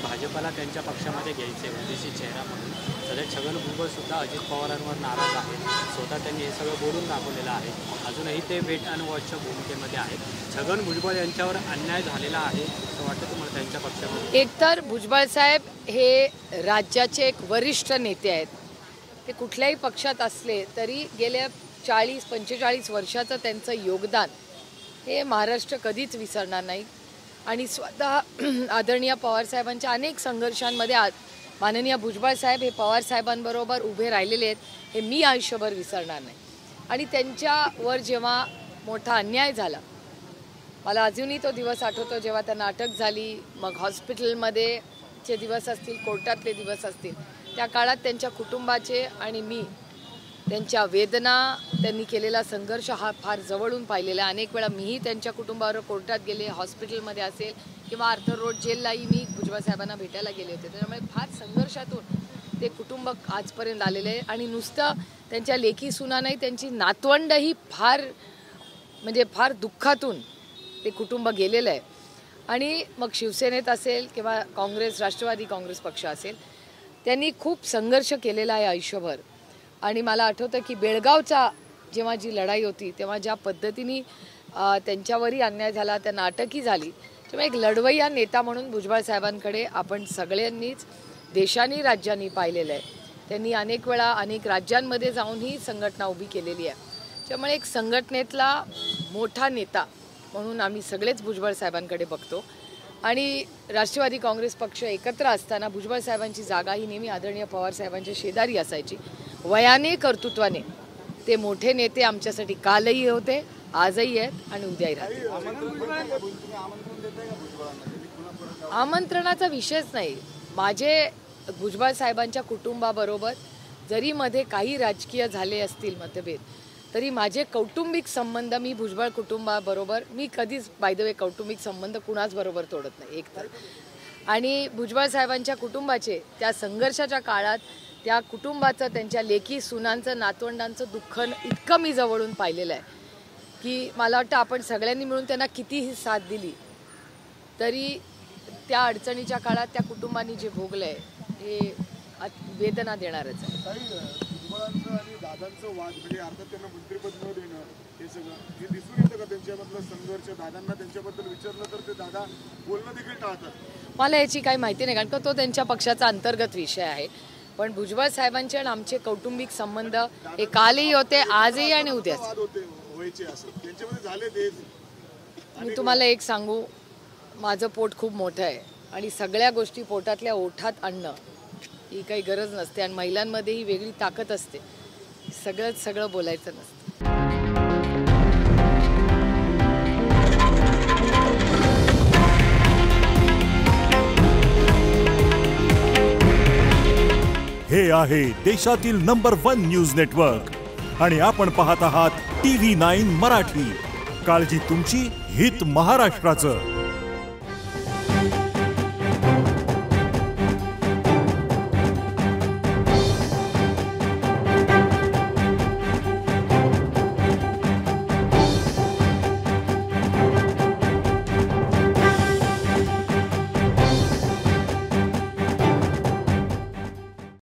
भाजपला त्यांच्या पक्षामध्ये घ्यायचे ओबीसी चेहरा म्हणून सध्या छगन भुजबळ सुद्धा अजित पवारांवर नाराज आहेत. स्वतः त्यांनी हे सगळं बोलून दाखवलेलं आहे. अजूनही ते वेट अँड वॉचच्या भूमिकेमध्ये आहेत. छगन भुजबळ यांच्यावर अन्याय झालेला आहे असं वाटतं तुम्हाला त्यांच्या पक्षामध्ये? एकतर भुजबळ साहेब हे राज्याचे एक वरिष्ठ नेते आहेत. ते कुठल्याही पक्षात असले तरी गेल्या 40-45 वर्षाचं त्यांचं योगदान हे महाराष्ट्र कधीच विसरणार नाही. आणि स्वतः आदरणीय पवारसाहेबांच्या अनेक संघर्षांमध्ये माननीय भुजबळ साहेब हे पवारसाहेबांबरोबर उभे राहिलेले आहेत. हे मी आयुष्यभर विसरणार नाही. आणि त्यांच्यावर जेव्हा मोठा अन्याय झाला, मला अजूनही तो दिवस आठवतो जेव्हा त्यांना अटक झाली, मग हॉस्पिटलमध्ये चे दिवस असतील, कोर्टातले दिवस असतील, त्या काळात त्यांच्या कुटुंबाचे आणि मी त्यांच्या वेदना, त्यांनी केलेला संघर्ष हा फार जवळून पाहिलेला. अनेक वेळा मीही त्यांच्या कुटुंबावर कोर्टात गेले, हॉस्पिटलमध्ये असेल किंवा आर्थर रोड जेललाही मी भुजबळ साहेबांना भेटायला गेले होते. त्यामुळे फार संघर्षातून ते कुटुंब आजपर्यंत आलेले आहे. आणि नुसतं त्यांच्या लेकी सुना नाही, त्यांची नातवंडही फार दुःखातून ते कुटुंब गेलेलं आहे. आणि मग शिवसेनेत असेल किंवा काँग्रेस, राष्ट्रवादी काँग्रेस पक्ष असेल, त्यांनी खूप संघर्ष केलेला आहे आयुष्यभर. आणि मला आठवतं की बेळगावचा जेव्हा जी लढाई होती तेव्हा ज्या पद्धतीने त्यांच्यावरही अन्याय झाला, त्यांना अटकही झाली, तेव्हा एक लढवय्या नेता म्हणून भुजबळ साहेबांकडे आपण सगळ्यांनीच देशांनी राज्यांनी पाहिलेलं आहे. त्यांनी अनेक वेळा अनेक राज्यांमध्ये जाऊन ही संघटना उभी केलेली आहे. त्यामुळे एक संघटनेतला मोठा नेता म्हणून आम्ही सगळेच भुजबळ साहेबांकडे बघतो. आणि राष्ट्रवादी काँग्रेस पक्ष एकत्र असताना भुजबळ साहेबांची जागा ही नेहमी आदरणीय पवार साहेबांच्या शेजारी असायची. वयाने, कर्तृत्वाने ते मोठे नेते आमच्यासाठी कालही होते, आजही आहेत आणि उद्याही राहतील. आमंत्रणाचा विषयच नाही. माझे भुजबळ साहेबांच्या कुटुंबाबरोबर जरी मध्ये काही राजकीय झाले असतील मतभेद, तरी माझे कौटुंबिक संबंध, मी भुजबळ कुटुंबाबरोबर मी कधीच बाय द वे कौटुंबिक संबंध कुणाच बरोबर तोडत नाही एकतर. आणि भुजबळ साहेबांच्या कुटुंबाचे त्या संघर्षाच्या काळात त्या कुटुंबाचं, त्यांच्या लेकी सुनांचं, नातवंडांचं दुःख इतकं मी जवळून पाहिलेलं आहे की मला वाटतं आपण सगळ्यांनी मिळून त्यांना कितीही साथ दिली तरी त्या अडचणीच्या काळात त्या कुटुंबांनी जे भोगलं आहे हे वेदना देणारच आहे. आणि दादांचं वाद म्हणजे अर्थात त्यांना मंत्रिपद न देणं हे सगळं हे दिसून येतं का त्यांच्यामधलं संघर्ष? दादांना त्यांच्याबद्दल विचारलं तर ते दादा बोलणं देखील टाळतात. मला याची काही माहिती नाही, कारण का तो त्यांच्या पक्षाचा अंतर्गत विषय आहे. पण भुजबळ साहेबांचे आणि आमचे कौटुंबिक संबंध हे कालही होते, आजही आणि उद्याच. मी तुम्हाला एक सांगू, माझं पोट खूप मोठं आहे आणि सगळ्या गोष्टी पोटातल्या ओठात आणणं ही काही गरज नसते. आणि महिलांमध्ये ही वेगळी ताकद असते, सगळं बोलायचं नसतं. हे आहे देशातील नंबर 1 न्यूज नेटवर्क आणि आपण पाहत आहात TV9 मराठी. काळजी तुमची, हित महाराष्ट्राचं.